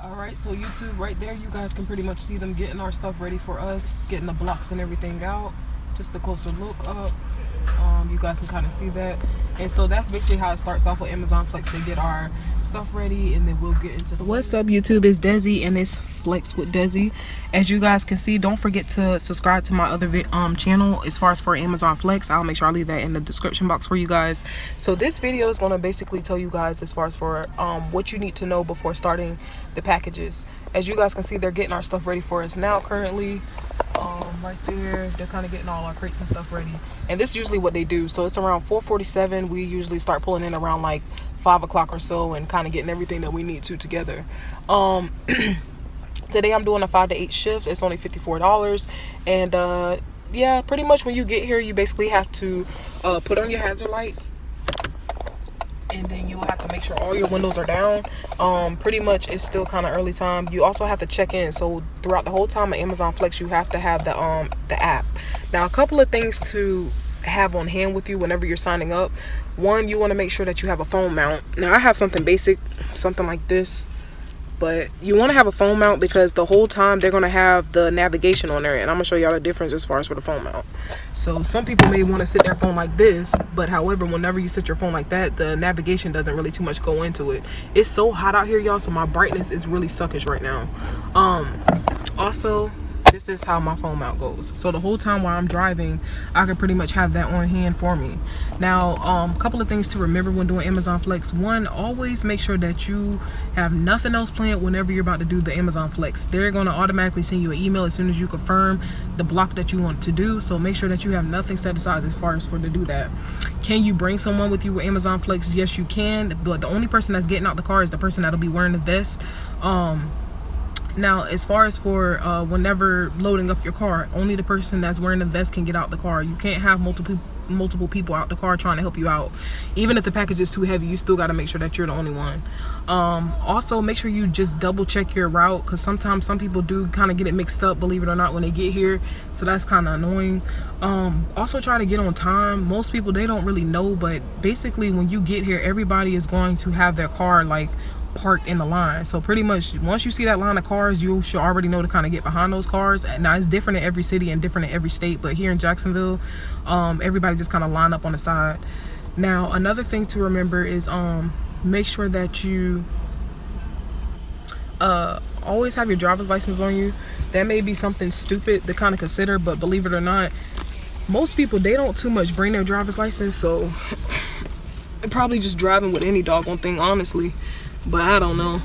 Alright, so YouTube, right there, you guys can pretty much see them getting our stuff ready for us, getting the blocks and everything out. Just a closer look up. You guys can kind of see that. And so that's basically how it starts off with Amazon Flex. They get our stuff ready and then we'll get into the... What's up, YouTube? It's Desi and it's Flex with Desi. As you guys can see, don't forget to subscribe to my other channel as far as for Amazon Flex. I'll make sure I leave that in the description box for you guys. So this video is going to basically tell you guys as far as for what you need to know before starting the packages. As you guys can see, they're getting our stuff ready for us now currently. Right there, they're kind of getting all our crates and stuff ready, and this is usually what they do. So it's around 4:47. We usually start pulling in around like 5 o'clock or so and kind of getting everything that we need to together. Today I'm doing a 5 to 8 shift. It's only $54, and yeah, pretty much when you get here you basically have to put on your hazard lights, and then you'll have to make sure all your windows are down. Pretty much it's still kind of early time. You also have to check in. So throughout the whole time of Amazon Flex, you have to have the app. Now, a couple of things to have on hand with you whenever you're signing up. One, you want to make sure that you have a phone mount. Now, I have something basic, something like this. But you want to have a phone mount because the whole time they're going to have the navigation on there. And I'm going to show y'all the difference as far as for the phone mount. So some people may want to sit their phone like this. But however, whenever you sit your phone like that, the navigation doesn't really too much go into it. It's so hot out here, y'all. So my brightness is really suckish right now. Also, this is how my phone mount goes. So the whole time while I'm driving, I can pretty much have that on hand for me. Now, a couple of things to remember when doing Amazon Flex. One, always make sure that you have nothing else planned whenever you're about to do the Amazon Flex. They're going to automatically send you an email as soon as you confirm the block that you want to do. So make sure that you have nothing set aside as far as for to do that. Can you bring someone with you with Amazon Flex? Yes, you can. But the only person that's getting out the car is the person that'll be wearing the vest. Now, as far as for whenever loading up your car, only the person that's wearing the vest can get out the car. You can't have multiple people out the car trying to help you out. Even if the package is too heavy, you still got to make sure that you're the only one. Also, make sure you just double check your route, because sometimes some people do kind of get it mixed up, believe it or not, when they get here. So that's kind of annoying. Also, try to get on time. Most people, they don't really know, but basically when you get here, everybody is going to have their car like parked in the line. So pretty much once you see that line of cars, you should already know to kind of get behind those cars. Now, it's different in every city and different in every state, but here in Jacksonville, everybody just kind of line up on the side. Now, another thing to remember is make sure that you always have your driver's license on you. That may be something stupid to kind of consider, but believe it or not, most people, they don't too much bring their driver's license, so they're probably just driving with any doggone thing, honestly. But I don't know.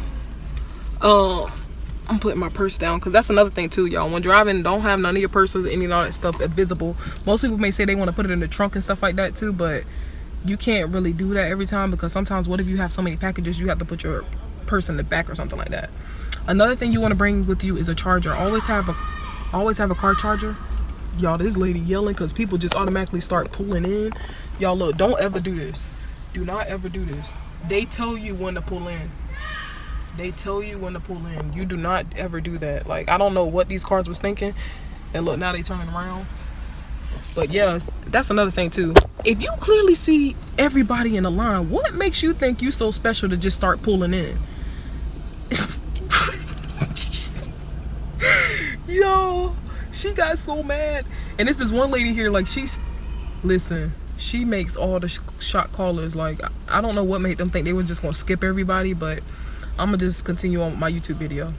I'm putting my purse down, because that's another thing too, y'all. When driving, don't have none of your purses, any of all that stuff visible. Most people may say they want to put it in the trunk and stuff like that too, but you can't really do that every time, because sometimes what if you have so many packages, you have to put your purse in the back or something like that. Another thing you want to bring with you is a charger. Always have a car charger. Y'all, this lady yelling because people just automatically start pulling in. Y'all, look, don't ever do this. Do not ever do this. They tell you when to pull in. They tell you when to pull in. You do not ever do that. Like, I don't know what these cars was thinking. And look, now they turning around. But yes, that's another thing too. If you clearly see everybody in the line, what makes you think you so special to just start pulling in? Yo, she got so mad. And it's this one lady here, like, listen, she makes all the shot callers. Like, I don't know what made them think they were just gonna skip everybody, but I'm gonna just continue on with my YouTube video.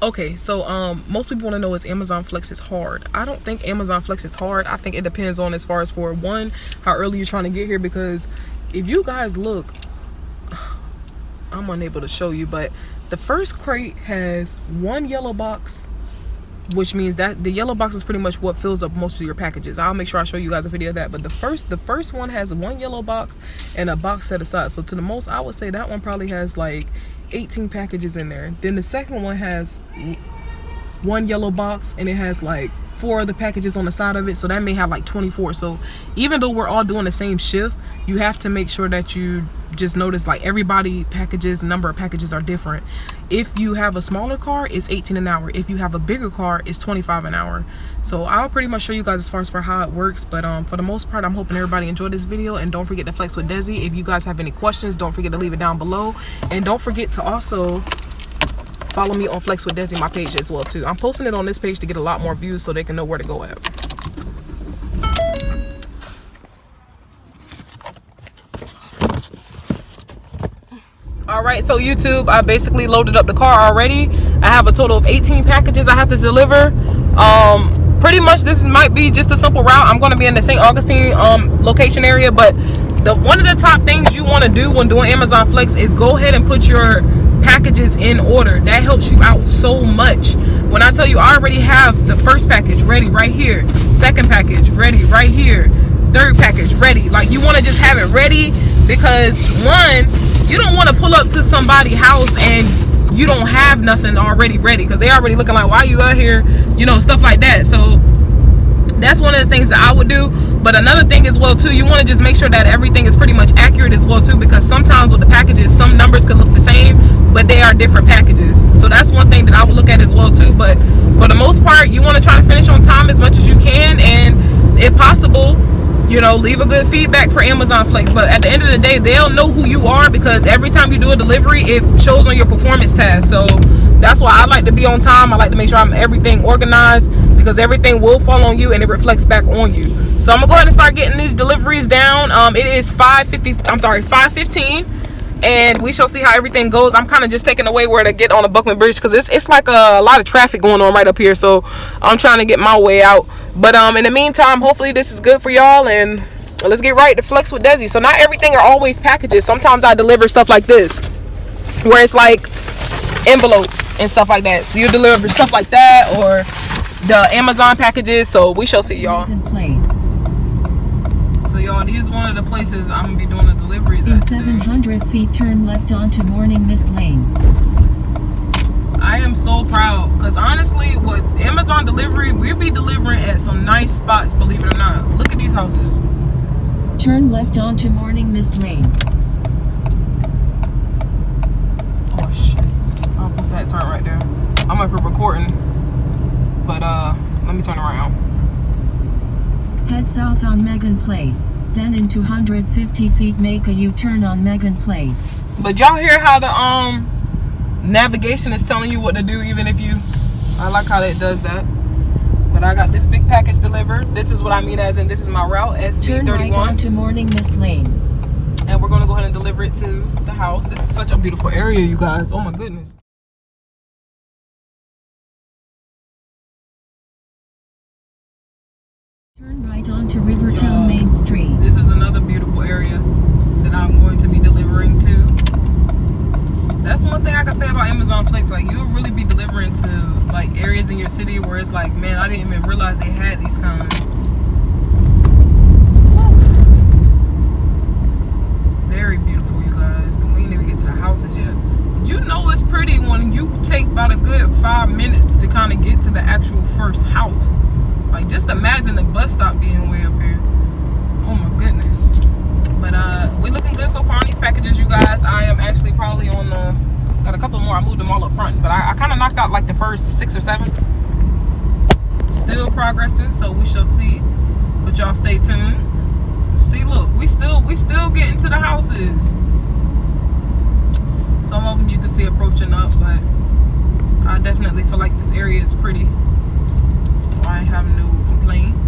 Okay, so most people want to know is Amazon Flex is hard. I don't think Amazon Flex is hard. I think it depends on as far as for one, how early you're trying to get here, because if you guys look, I'm unable to show you, but the first crate has one yellow box, which means that the yellow box is pretty much what fills up most of your packages. I'll make sure I show you guys a video of that. But the first one has one yellow box and a box set aside. So to the most, I would say that one probably has like 18 packages in there. Then the second one has one yellow box and it has like 4 other packages on the side of it, so that may have like 24. So even though we're all doing the same shift, you have to make sure that you just notice like everybody number of packages are different. If you have a smaller car, it's 18 an hour. If you have a bigger car, it's 25 an hour. So I'll pretty much show you guys as far as for how it works, but for the most part, I'm hoping everybody enjoyed this video. And don't forget to flex with Desi. If you guys have any questions, don't forget to leave it down below, and don't forget to also follow me on Flex with Desi, my page as well too. I'm posting it on this page to get a lot more views so they can know where to go at. All right, so YouTube, I basically loaded up the car already. I have a total of 18 packages I have to deliver. Pretty much this might be just a simple route. I'm going to be in the St. Augustine location area, but one of the top things you want to do when doing Amazon Flex is go ahead and put your packages in order. That helps you out so much. When I tell you, I already have the first package ready right here, second package ready right here, third package ready. Like, you want to just have it ready, because one, you don't want to pull up to somebody's house and you don't have nothing already ready, because they already looking like, why you out here, you know, stuff like that. So that's one of the things that I would do. But another thing as well too, you want to just make sure that everything is pretty much accurate as well too, because sometimes with the packages, some numbers could look the same, but they are different packages. So that's one thing that I would look at as well too. But for the most part, you want to try to finish on time as much as you can, and if possible, you know, leave a good feedback for Amazon Flex. But at the end of the day, they'll know who you are, because every time you do a delivery, it shows on your performance tab. So that's why I like to be on time. I like to make sure I'm everything organized, because everything will fall on you and it reflects back on you. So I'm gonna go ahead and start getting these deliveries down. It is 5:15, and we shall see how everything goes. I'm kind of just taking away where to get on the Buckman Bridge, because it's like a lot of traffic going on right up here. So I'm trying to get my way out. But in the meantime, hopefully this is good for y'all, and let's get right to Flex with Desi. So not everything are always packages. Sometimes I deliver stuff like this, where it's like envelopes and stuff like that. So you deliver stuff like that, or the Amazon packages. So we shall see, y'all. So y'all, this is one of the places I'm gonna be doing the deliveries at. In 700 feet, turn left onto Morning Mist Lane. I am so proud, because honestly, with Amazon delivery, we'll be delivering at some nice spots, believe it or not. Look at these houses. Turn left onto Morning Mist Lane. Oh shit. I'll post that turn right there. I'm up here recording, but let me turn around. Head south on Megan Place. Then in 250 feet, make a U-turn on Megan Place. But y'all hear how the navigation is telling you what to do, even if you, I like how it does that. But I got this big package delivered. This is what I mean as in, this is my route, SB31. Turn right onto Morning Mist Lane. And we're gonna go ahead and deliver it to the house. This is such a beautiful area, you guys. Oh my goodness. Turn right onto Rivertown Main Street. This is another beautiful area that I'm going to be delivering to. That's one thing I can say about Amazon Flex. Like, you'll really be delivering to like areas in your city where it's like, man, I didn't even realize they had these kinds. Very beautiful, you guys. And we didn't even get to the houses yet. You know it's pretty when you take about a good 5 minutes to kind of get to the actual first house. Like, just imagine the bus stop being way up here. Oh my goodness. But we're looking good so far on these packages, you guys. I am actually probably on got a couple more. I moved them all up front, but I kind of knocked out like the first 6 or 7. Still progressing, so we shall see. But y'all stay tuned. See, look, we still getting to the houses. Some of them you can see approaching up, but I definitely feel like this area is pretty, so I have no complaints.